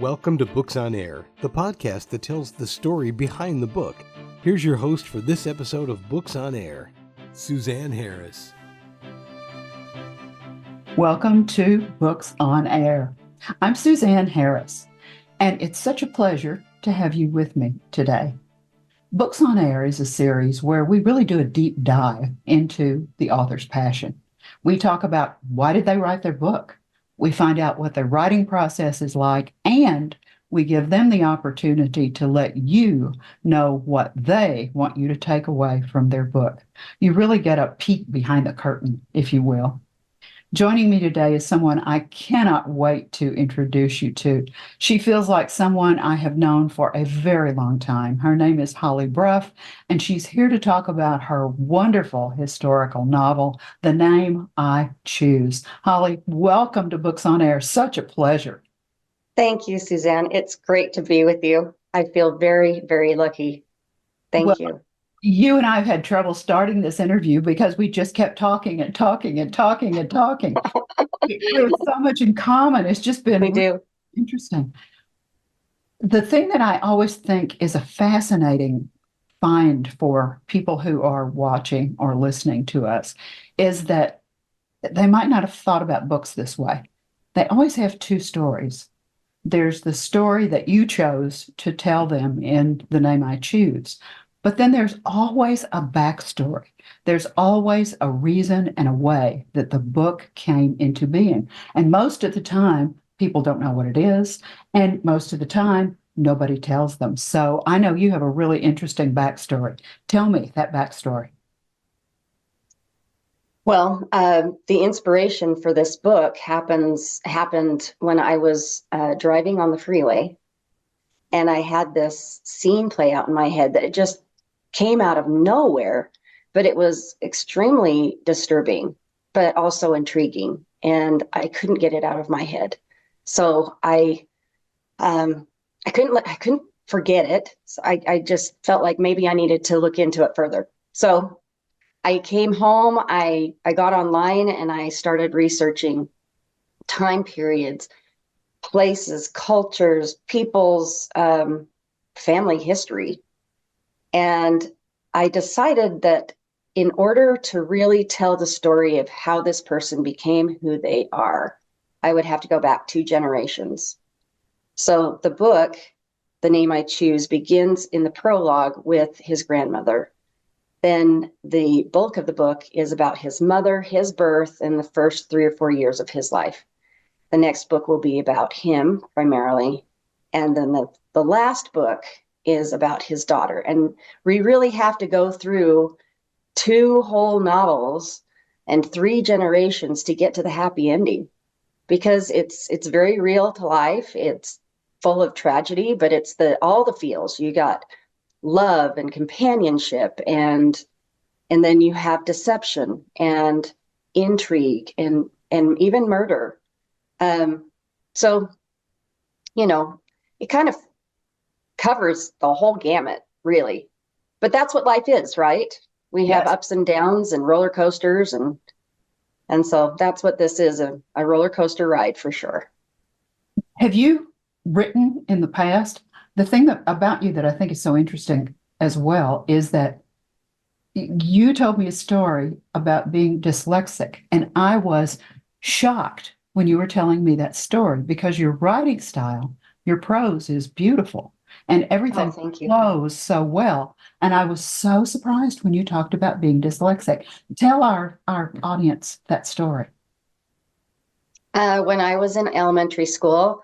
Welcome to Books on Air, the podcast that tells the story behind the book. Here's your host for this episode of Books on Air, Suzanne Harris. Welcome to Books on Air. I'm Suzanne Harris, and it's such a pleasure to have you with me today. Books on Air is a series where we really do a deep dive into the author's passion. We talk about why did they write their book? We find out what their writing process is like, and we give them the opportunity to let you know what they want you to take away from their book. You really get a peek behind the curtain, if you will. Joining me today is someone I cannot wait to introduce you to. She feels like someone I have known for a very long time. Her name is Holly Brough, and she's here to talk about her wonderful historical novel, The Name I Choose. Holly, welcome to Books on Air. Such a pleasure. Thank you, Suzanne. It's great to be with you. I feel very, very lucky. Thank you. You and I have had trouble starting this interview because we just kept talking and talking and talking and talking. We have so much in common. It's just been really interesting. The thing that I always think is a fascinating find for people who are watching or listening to us is that they might not have thought about books this way. They always have two stories. There's the story that you chose to tell them in The Name I Choose. But then there's always a backstory. There's always a reason and a way that the book came into being. And most of the time, people don't know what it is. And most of the time, nobody tells them. So I know you have a really interesting backstory. Tell me that backstory. Well, the inspiration for this book happened when I was driving on the freeway. And I had this scene play out in my head that it just came out of nowhere, but it was extremely disturbing, but also intriguing. And I couldn't get it out of my head. So I couldn't forget it. So I just felt like maybe I needed to look into it further. So I came home, I got online and I started researching time periods, places, cultures, people's family history. And I decided that in order to really tell the story of how this person became who they are, I would have to go back 2 generations. So the book, The Name I Choose, begins in the prologue with his grandmother. Then the bulk of the book is about his mother, his birth, and the first 3 or 4 years of his life. The next book will be about him primarily. And then the last book is about his daughter. And we really have to go through 2 whole novels and 3 generations to get to the happy ending, because it's very real to life. It's full of tragedy, but it's all the feels. You got love and companionship, and then you have deception and intrigue and even murder. So, it kind of covers the whole gamut, really. But that's what life is, right? We have ups and downs and roller coasters, and so that's what this is, a roller coaster ride for sure. Have you written in the past? The thing about you that I think is so interesting as well is that you told me a story about being dyslexic, and I was shocked when you were telling me that story, because your writing style, your prose is beautiful and everything flows so well. And I was so surprised when you talked about being dyslexic. Tell our audience that story. When I was in elementary school,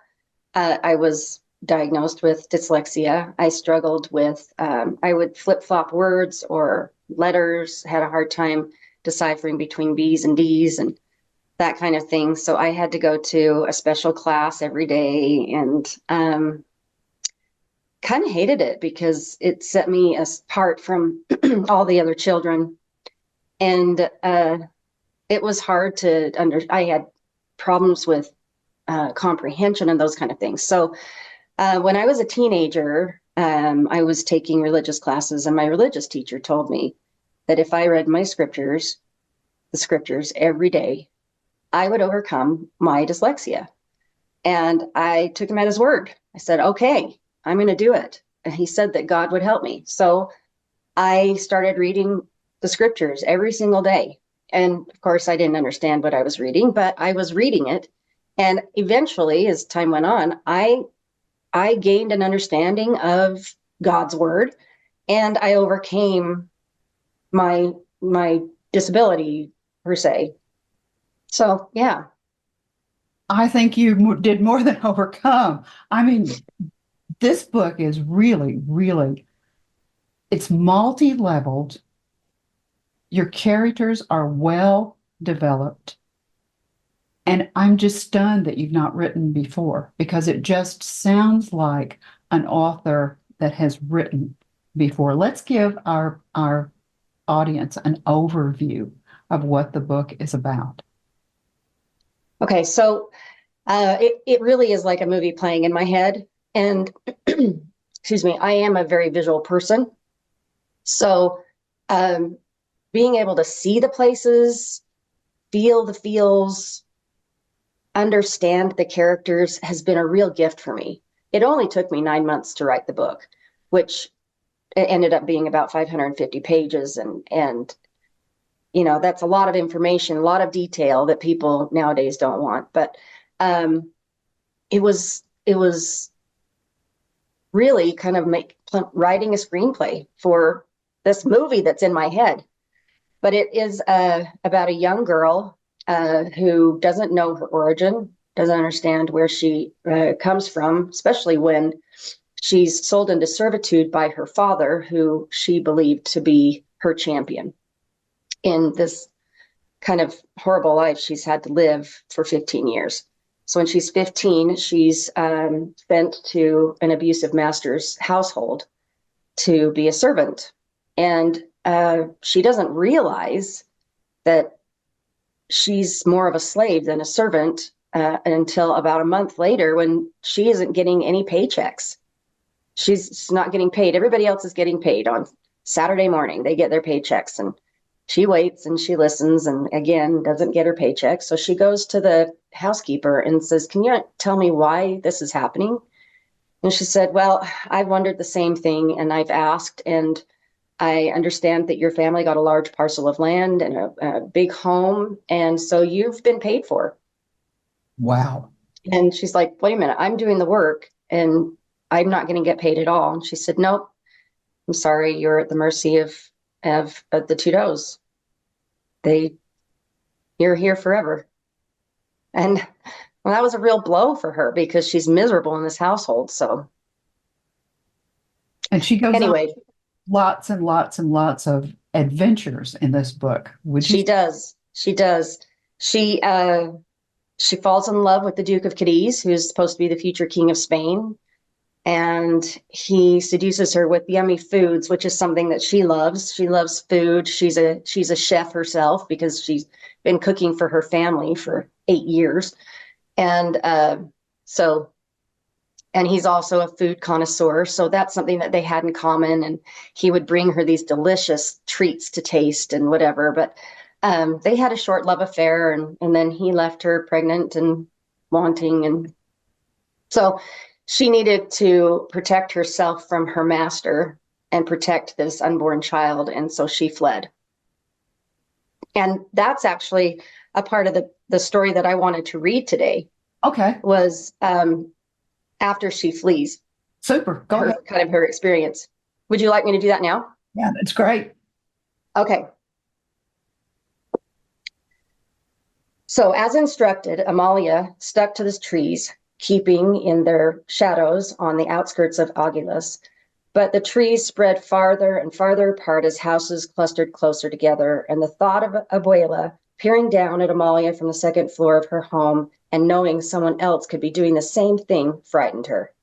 I was diagnosed with dyslexia. I struggled with, I would flip-flop words or letters, had a hard time deciphering between B's and D's and that kind of thing. So I had to go to a special class every day, and kind of hated it because it set me apart from all the other children. And it was hard to I had problems with comprehension and those kind of things. So when I was a teenager, I was taking religious classes, and my religious teacher told me that if I read the scriptures every day, I would overcome my dyslexia. And I took him at his word. I said, okay, I'm going to do it. And he said that God would help me. So I started reading the scriptures every single day. And of course, I didn't understand what I was reading, but I was reading it. And eventually, as time went on, I gained an understanding of God's word, and I overcame my disability, per se. So, yeah. I think you did more than overcome. I mean, this book is really, really, it's multi-leveled. Your characters are well developed. And I'm just stunned that you've not written before, because it just sounds like an author that has written before. Let's give our audience an overview of what the book is about. Okay, so it really is like a movie playing in my head. And excuse me, I am a very visual person. So being able to see the places, feel the feels, understand the characters has been a real gift for me. It only took me 9 months to write the book, which ended up being about 550 pages. And you know, that's a lot of information, a lot of detail that people nowadays don't want. But it was really kind of writing a screenplay for this movie that's in my head. But it is about a young girl who doesn't know her origin, doesn't understand where she comes from, especially when she's sold into servitude by her father, who she believed to be her champion in this kind of horrible life she's had to live for 15 years. So when she's 15, she's sent to an abusive master's household to be a servant. And she doesn't realize that she's more of a slave than a servant until about a month later, when she isn't getting any paychecks. She's not getting paid. Everybody else is getting paid on Saturday morning. They get their paychecks, and she waits and she listens, and again, doesn't get her paycheck. So she goes to the housekeeper and says, "Can you tell me why this is happening?" And she said, "Well, I've wondered the same thing, and I've asked, and I understand that your family got a large parcel of land and a big home, and so you've been paid for." Wow. And she's like, "Wait a minute, I'm doing the work and I'm not going to get paid at all." And she said, "Nope, I'm sorry, you're at the mercy of the Tudos. You're here forever." And well, that was a real blow for her, because she's miserable in this household. So And she goes anyway, on lots and lots and lots of adventures in this book. she does. She falls in love with the Duke of Cadiz, who's supposed to be the future king of Spain. And he seduces her with yummy foods, which is something that she loves. She loves food. She's a chef herself, because she's been cooking for her family for 8 years. And and he's also a food connoisseur. So that's something that they had in common. And he would bring her these delicious treats to taste and whatever. But they had a short love affair, and then he left her pregnant and wanting. And so she needed to protect herself from her master and protect this unborn child. And so she fled. And that's actually a part of the story that I wanted to read today. Okay. Was after she flees. Super. Go ahead. Kind of her experience. Would you like me to do that now? Yeah, that's great. Okay. So as instructed, Amalia stuck to the trees, keeping in their shadows on the outskirts of Aguilas. But the trees spread farther and farther apart as houses clustered closer together, and the thought of Abuela peering down at Amalia from the second floor of her home and knowing someone else could be doing the same thing frightened her.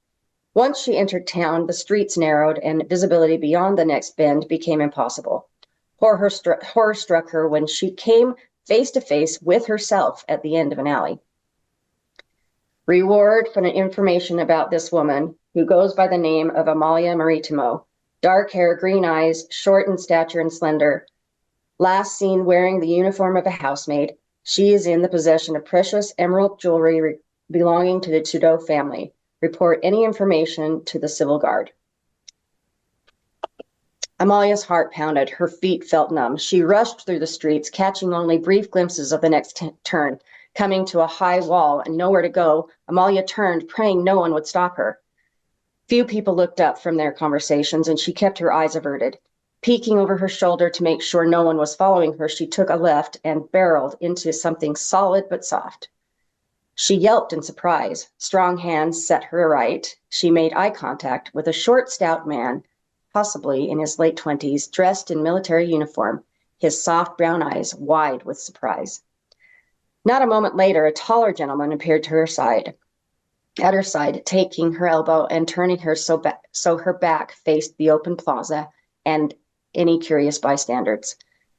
Once she entered town, the streets narrowed and visibility beyond the next bend became impossible. Horror struck her when she came face to face with herself at the end of an alley. Reward for the information about this woman, who goes by the name of Amalia Maritimo. Dark hair, green eyes, short in stature and slender. Last seen wearing the uniform of a housemaid, she is in the possession of precious emerald jewelry belonging to the Tudo family. report any information to the civil guard. Amalia's heart pounded. Her feet felt numb. She rushed through the streets, catching only brief glimpses of the next turn. Coming to a high wall and nowhere to go, Amalia turned, praying no one would stop her. Few people looked up from their conversations, and she kept her eyes averted. Peeking over her shoulder to make sure no one was following her, she took a left and barreled into something solid but soft. She yelped in surprise. Strong hands set her right. She made eye contact with a short, stout man, possibly in his late 20s, dressed in military uniform, his soft brown eyes wide with surprise. Not a moment later, a taller gentleman appeared to her side. At her side, taking her elbow and turning her so her back faced the open plaza and any curious bystanders.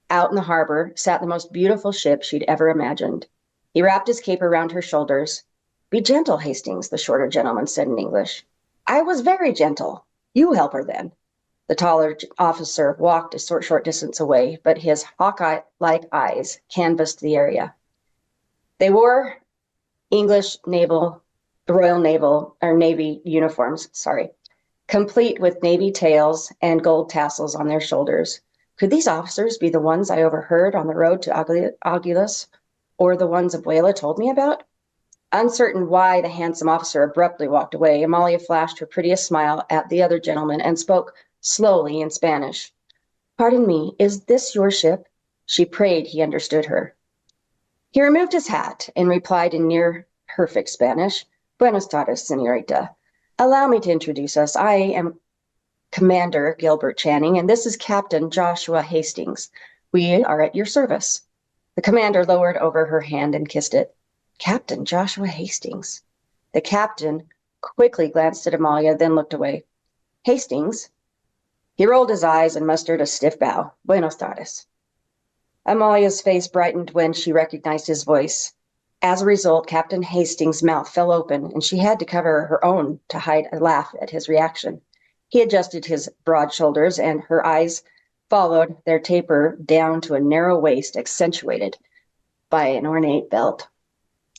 Out in the harbor sat the most beautiful ship she'd ever imagined. He wrapped his cape around her shoulders. "Be gentle, Hastings," the shorter gentleman said in English. "I was very gentle. You help her then." The taller officer walked a short distance away, but his hawk-like eyes canvassed the area. They wore English Royal Navy uniforms, complete with navy tails and gold tassels on their shoulders. Could these officers be the ones I overheard on the road to Aguilas, or the ones Abuela told me about? Uncertain why the handsome officer abruptly walked away, Amalia flashed her prettiest smile at the other gentleman and spoke slowly in Spanish. "Pardon me, is this your ship?" She prayed he understood her. He removed his hat and replied in near perfect Spanish, "Buenos tardes, señorita. Allow me to introduce us. I am Commander Gilbert Channing, and this is Captain Joshua Hastings. We are at your service." The commander lowered over her hand and kissed it. Captain Joshua Hastings. The captain quickly glanced at Amalia, then looked away. "Hastings?" He rolled his eyes and mustered a stiff bow. "Buenos tardes." Amalia's face brightened when she recognized his voice. As a result, Captain Hastings' mouth fell open, and she had to cover her own to hide a laugh at his reaction. He adjusted his broad shoulders, and her eyes followed their taper down to a narrow waist accentuated by an ornate belt.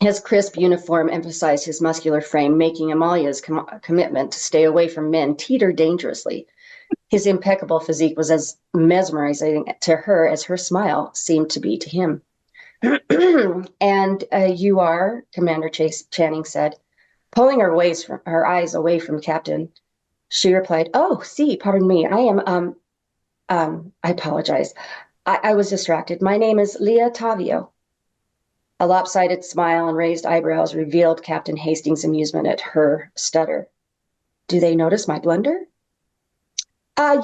His crisp uniform emphasized his muscular frame, making Amalia's commitment to stay away from men teeter dangerously. His impeccable physique was as mesmerizing to her as her smile seemed to be to him. "And you are?" Commander Channing said. Pulling her eyes away from Captain, she replied, "Oh, si, pardon me. I am, I apologize. I was distracted. My name is Leah Tavio." A lopsided smile and raised eyebrows revealed Captain Hastings' amusement at her stutter. "Do they notice my blunder?"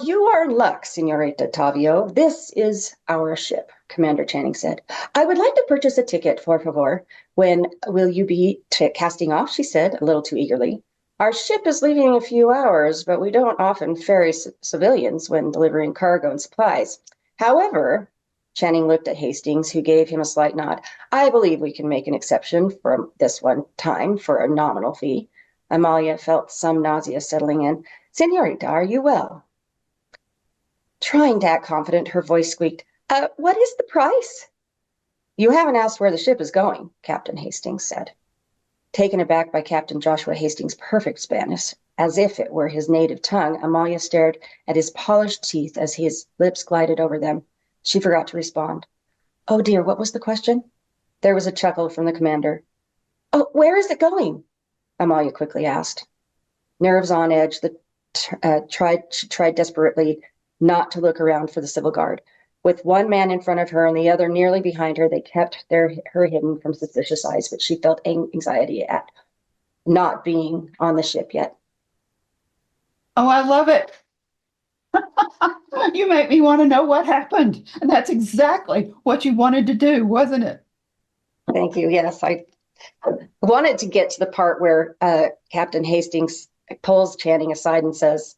"You are in luck, Señorita Tavio. This is our ship," Commander Channing said. "I would like to purchase a ticket, por favor. When will you be casting off?" she said, a little too eagerly. "Our ship is leaving in a few hours, but we don't often ferry civilians when delivering cargo and supplies. However," Channing looked at Hastings, who gave him a slight nod, "I believe we can make an exception from this one time for a nominal fee." Amalia felt some nausea settling in. "Señorita, are you well?" Trying to act confident, her voice squeaked, "What is the price?" "You haven't asked where the ship is going," Captain Hastings said. Taken aback by Captain Joshua Hastings' perfect Spanish, as if it were his native tongue, Amalia stared at his polished teeth as his lips glided over them. She forgot to respond. "Oh dear, what was the question?" There was a chuckle from the commander. "Oh, where is it going?" Amalia quickly asked. Nerves on edge, she tried desperately not to look around for the civil guard. With one man in front of her and the other nearly behind her, they kept her hidden from suspicious eyes, but she felt anxiety at not being on the ship yet. Oh, I love it. You make me want to know what happened. And that's exactly what you wanted to do, wasn't it? Thank you. Yes, I wanted to get to the part where Captain Hastings pulls Channing aside and says,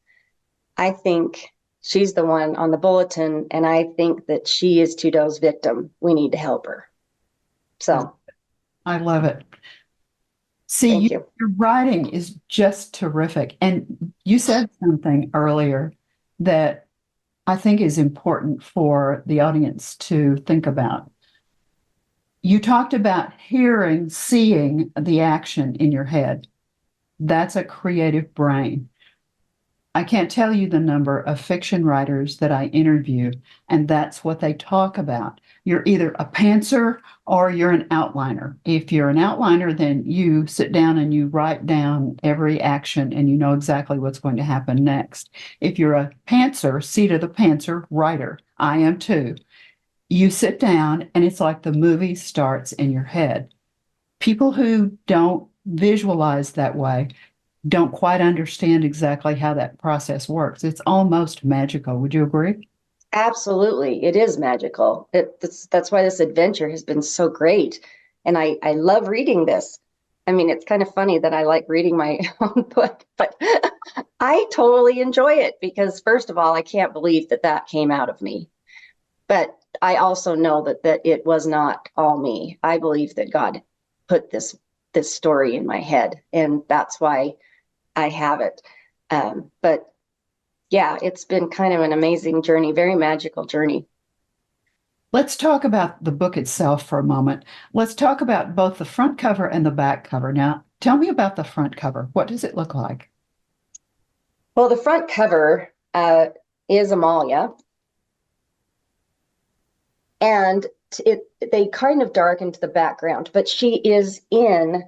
"I think she's the one on the bulletin, and I think that she is Tudó's victim. We need to help her." So I love it. See, your writing is just terrific. And you said something earlier that I think is important for the audience to think about. You talked about seeing the action in your head. That's a creative brain. I can't tell you the number of fiction writers that I interview, and that's what they talk about. You're either a pantser or you're an outliner. If you're an outliner, then you sit down and you write down every action and you know exactly what's going to happen next. If you're a pantser, seat of the pantser writer, I am too. You sit down and it's like the movie starts in your head. People who don't visualize that way don't quite understand exactly how that process works. It's almost magical. Would you agree? Absolutely. It is magical. That's why this adventure has been so great. And I love reading this. I mean, it's kind of funny that I like reading my own book, but I totally enjoy it because, first of all, I can't believe that that came out of me. But I also know that it was not all me. I believe that God put this story in my head, and that's why I have it. But yeah, it's been kind of an amazing journey, very magical journey. Let's talk about the book itself for a moment. Let's talk about both the front cover and the back cover. Now, tell me about the front cover. What does it look like? Well, the front cover is Amalia, and they kind of darkened the background, but she is in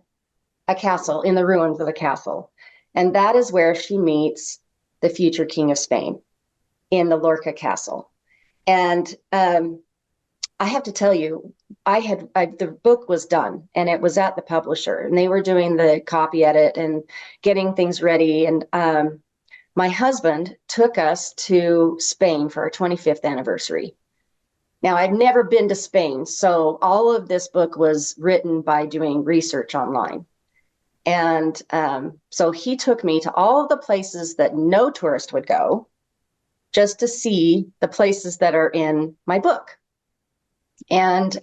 a castle, in the ruins of a castle. And that is where she meets the future king of Spain in the Lorca castle. And I have to tell you, the book was done and it was at the publisher and they were doing the copy edit and getting things ready. And my husband took us to Spain for our 25th anniversary. Now, I've never been to Spain, so all of this book was written by doing research online. And so he took me to all of the places that no tourist would go just to see the places that are in my book. And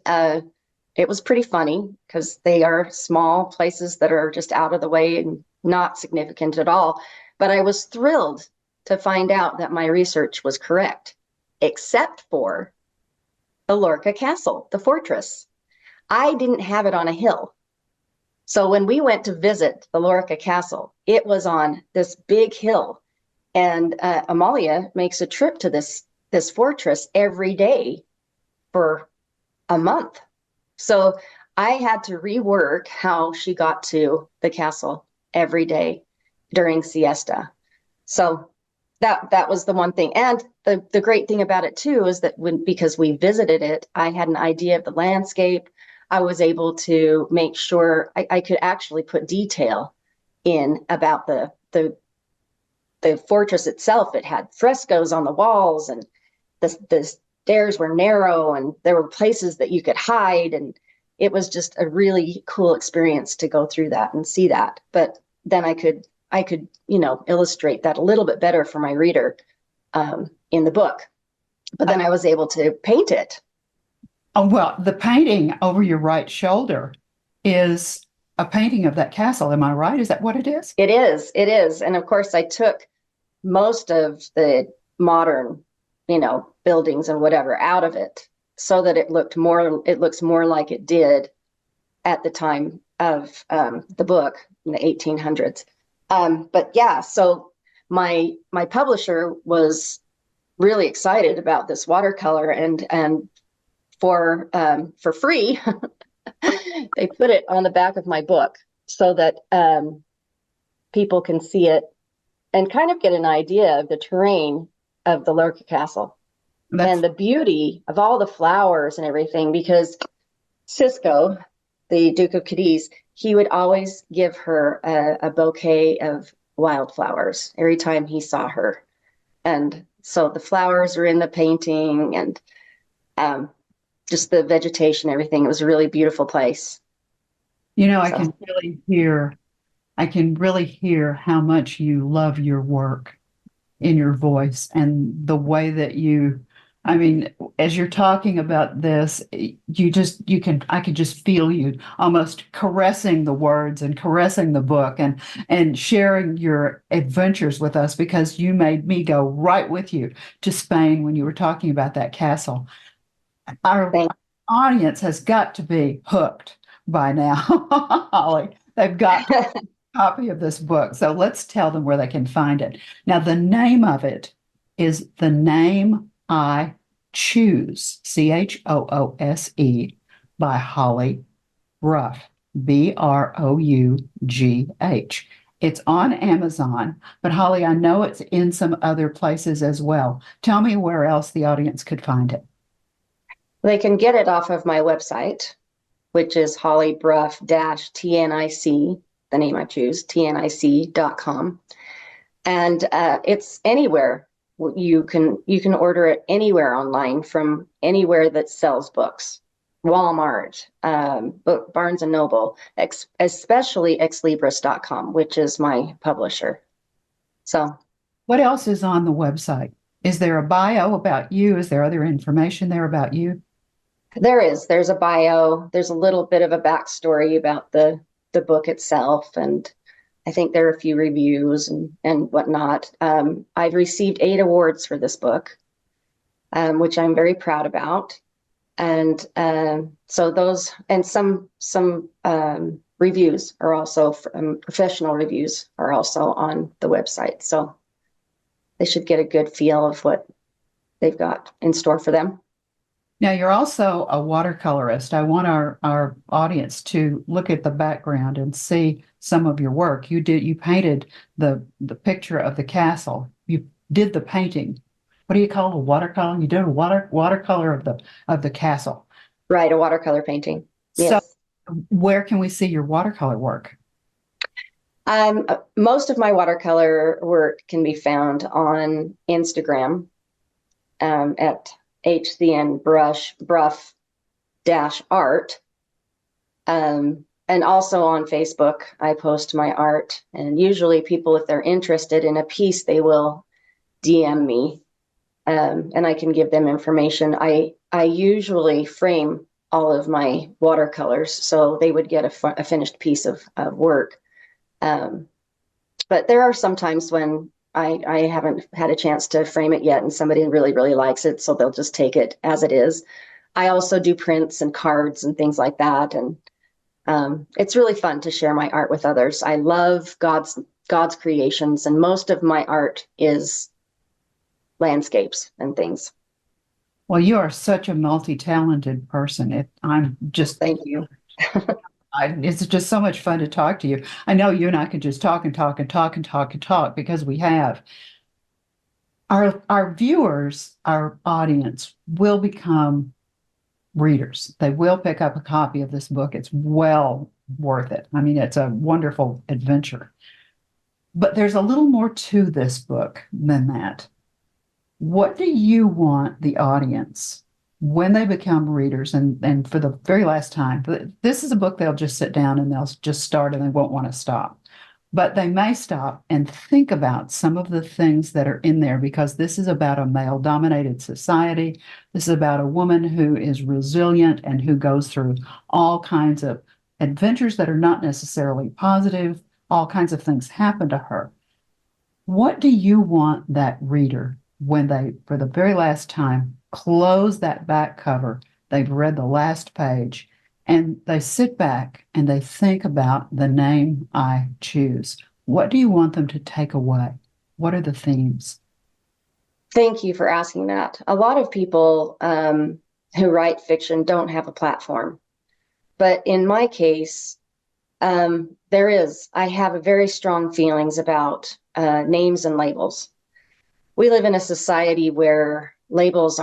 it was pretty funny because they are small places that are just out of the way and not significant at all. But I was thrilled to find out that my research was correct, except for the Lorca Castle, the fortress. I didn't have it on a hill. So when we went to visit the Lorca Castle, it was on this big hill. And Amalia makes a trip to this fortress every day for a month. So I had to rework how she got to the castle every day during siesta. So that was the one thing. And the great thing about it too is that because we visited it, I had an idea of the landscape. I was able to make sure I could actually put detail in about the fortress itself. It had frescoes on the walls, and the stairs were narrow, and there were places that you could hide, and it was just a really cool experience to go through that and see that. But then I could illustrate that a little bit better for my reader in the book. But then I was able to paint it. Oh, well, the painting over your right shoulder is a painting of that castle. Am I right? Is that what it is? It is. It is. And of course, I took most of the modern, buildings and whatever out of it so that it looks more like it did at the time of the book in the 1800s. But yeah, so my publisher was really excited about this watercolor, and for free, they put it on the back of my book so that people can see it and kind of get an idea of the terrain of the Lorca Castle and the beauty of all the flowers and everything. Because Cisco, the Duke of Cadiz, he would always give her a bouquet of wildflowers every time he saw her. And so the flowers are in the painting, and just the vegetation, everything. It was a really beautiful place. I can really hear how much you love your work in your voice and the way that as you're talking about this, I could just feel you almost caressing the words and caressing the book and sharing your adventures with us, because you made me go right with you to Spain when you were talking about that castle. Our audience has got to be hooked by now, Holly. They've got to. copy of this book. So let's tell them where they can find it. Now, the name of it is The Name I Choose, Choose, by Holly Brough, Brough. It's on Amazon, but Holly, I know it's in some other places as well. Tell me where else the audience could find it. They can get it off of my website, which is hollybrough-tnic, the name I choose, tnic.com. And it's anywhere. You can order it anywhere online, from anywhere that sells books. Walmart, Barnes and Noble, especially exlibris.com, which is my publisher. So, what else is on the website? Is there a bio about you? Is there other information there about you? There's a bio. There's a little bit of a backstory about the book itself, and I think there are a few reviews and whatnot. I've received 8 awards for this book, which I'm very proud about. And so those, and some reviews are also, professional reviews are also on the website. So they should get a good feel of what they've got in store for them. Now, you're also a watercolorist. I want our audience to look at the background and see some of your work. You painted the picture of the castle. You did the painting. What do you call a watercolor? You did a watercolor of the castle. Right, a watercolor painting. Yes. So where can we see your watercolor work? Most of my watercolor work can be found on Instagram at Brough-art. And also on Facebook, I post my art. And usually people, if they're interested in a piece, they will DM me. And I can give them information. I usually frame all of my watercolors, so they would get a finished piece of work. But there are some times when I haven't had a chance to frame it yet, and somebody really, really likes it, so they'll just take it as it is. I also do prints and cards and things like that, and it's really fun to share my art with others. I love God's creations, and most of my art is landscapes and things. Well, you are such a multi-talented person. Thank you. It's just so much fun to talk to you. I know you and I can just talk and talk and talk and talk and talk, because we have. Our viewers, our audience will become readers. They will pick up a copy of this book. It's well worth it. I mean, it's a wonderful adventure. But there's a little more to this book than that. What do you want the audience, when they become readers, and for the very last time, this is a book they'll just sit down and they'll just start and they won't want to stop. But they may stop and think about some of the things that are in there, because this is about a male-dominated society. This is about a woman who is resilient and who goes through all kinds of adventures that are not necessarily positive. All kinds of things happen to her. What do you want that reader, when they, for the very last time, close that back cover, they've read the last page, and they sit back and they think about The Name I Choose? What do you want them to take away? What are the themes? Thank you for asking that. A lot of people who write fiction don't have a platform. But in my case, I have very strong feelings about names and labels. We live in a society where labels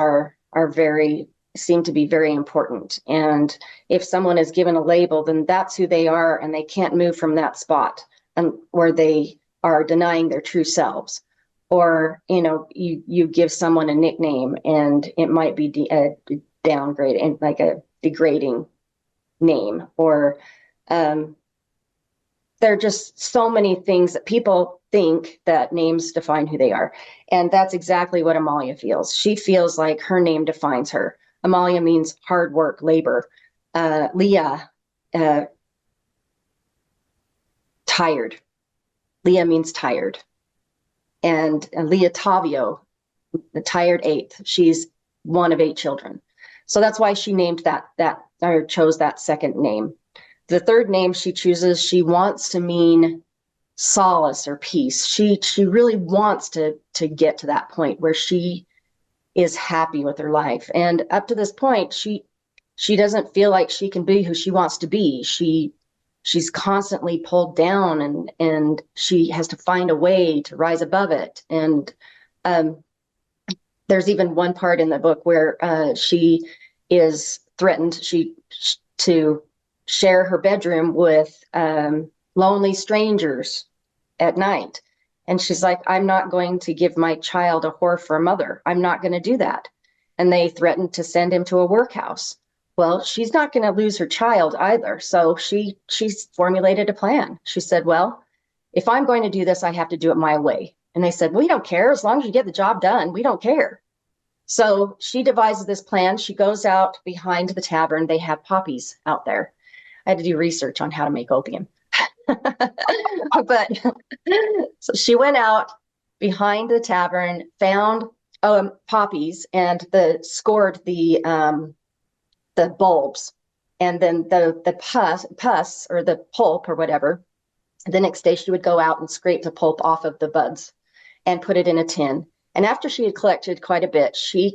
seem to be very important. And if someone is given a label, then that's who they are, and they can't move from that spot, and where they are denying their true selves. Or, you give someone a nickname, and it might be a downgrade and like a degrading name, or there are just so many things that people think that names define who they are. And that's exactly what Amalia feels. She feels like her name defines her. Amalia means hard work, labor. Leah, tired. Leah means tired. And Leah Tavio, the tired eighth. She's one of 8 children. So that's why she named chose that second name. The third name she chooses, she wants to mean solace or peace. She really wants to get to that point where she is happy with her life. And up to this point, she doesn't feel like she can be who she wants to be. She's constantly pulled down, and she has to find a way to rise above it. And there's even one part in the book where she is threatened to share her bedroom with lonely strangers at night. And she's like, I'm not going to give my child a whore for a mother. I'm not going to do that. And they threatened to send him to a workhouse. Well, she's not going to lose her child either. So she's formulated a plan. She said, well, if I'm going to do this, I have to do it my way. And they said, we don't care. As long as you get the job done, we don't care. So she devises this plan. She goes out behind the tavern. They have poppies out there. I had to do research on how to make opium. But so she went out behind the tavern, found poppies, and scored the bulbs, and then the pus or the pulp or whatever. The next day she would go out and scrape the pulp off of the buds and put it in a tin. And after she had collected quite a bit, she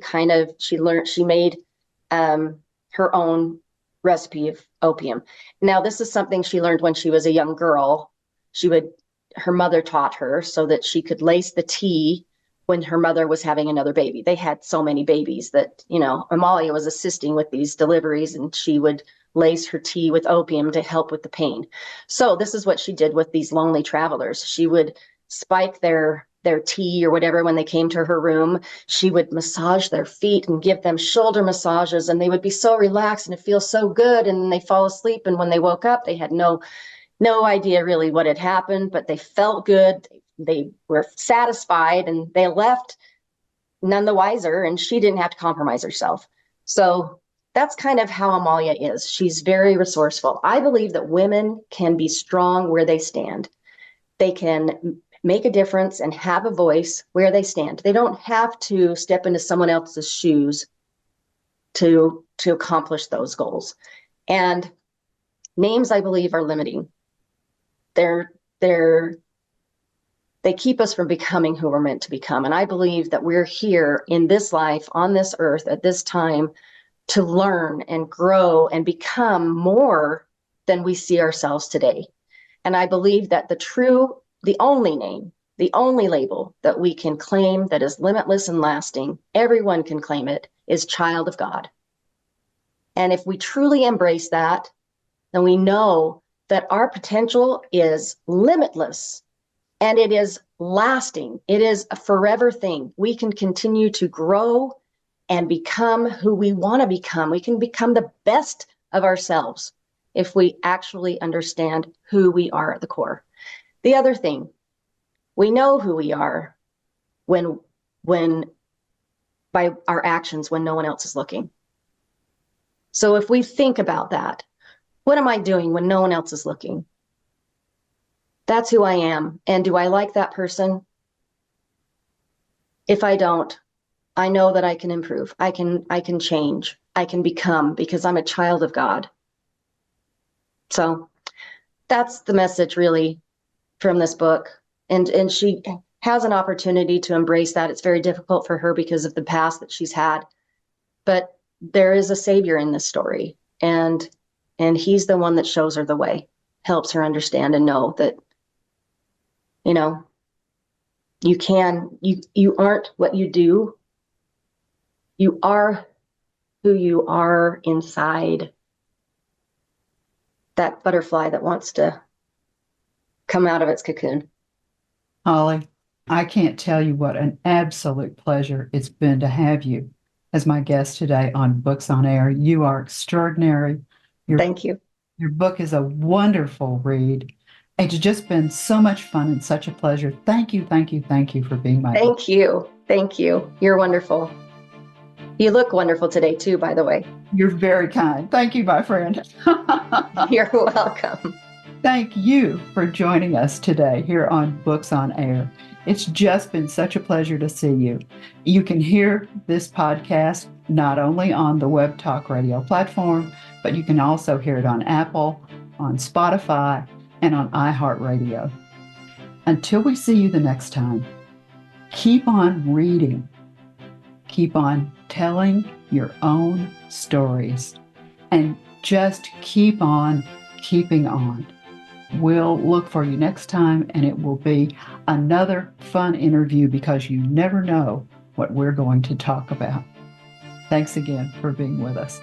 made her own recipe of opium. Now, this is something she learned when she was a young girl. Her mother taught her so that she could lace the tea when her mother was having another baby. They had so many babies that, Amalia was assisting with these deliveries, and she would lace her tea with opium to help with the pain. So this is what she did with these lonely travelers. She would spike their tea or whatever when they came to her room. She would massage their feet and give them shoulder massages, and they would be so relaxed and it feels so good, and they fall asleep. And when they woke up, they had no idea really what had happened, but they felt good. They were satisfied, and they left none the wiser, and she didn't have to compromise herself. So that's kind of how Amalia is. She's very resourceful. I believe that women can be strong where they stand. They can make a difference and have a voice where they stand. They don't have to step into someone else's shoes to accomplish those goals. And names, I believe, are limiting. They keep us from becoming who we're meant to become. And I believe that we're here in this life, on this earth, at this time, to learn and grow and become more than we see ourselves today. And I believe that the only name, the only label that we can claim that is limitless and lasting, everyone can claim it, is child of God. And if we truly embrace that, then we know that our potential is limitless and it is lasting. It is a forever thing. We can continue to grow and become who we want to become. We can become the best of ourselves if we actually understand who we are at the core. The other thing, we know who we are when by our actions when no one else is looking. So if we think about that, what am I doing when no one else is looking? That's who I am. And do I like that person? If I don't, I know that I can improve. I can change. I can become, because I'm a child of God. So that's the message really from this book. And she has an opportunity to embrace that. It's very difficult for her because of the past that she's had. But there is a savior in this story. And he's the one that shows her the way, helps her understand and know that, you aren't what you do. You are who you are inside. That butterfly that wants to come out of its cocoon. Holly, I can't tell you what an absolute pleasure it's been to have you as my guest today on Books on Air. You are extraordinary. Thank you. Your book is a wonderful read. It's just been so much fun and such a pleasure. Thank you, thank you, thank you for being my guest. Thank you. Thank you. You're wonderful. You look wonderful today, too, by the way. You're very kind. Thank you, my friend. You're welcome. Thank you for joining us today here on Books on Air. It's just been such a pleasure to see you. You can hear this podcast not only on the Web Talk Radio platform, but you can also hear it on Apple, on Spotify, and on iHeartRadio. Until we see you the next time, keep on reading. Keep on telling your own stories. And just keep on keeping on. We'll look for you next time, and it will be another fun interview because you never know what we're going to talk about. Thanks again for being with us.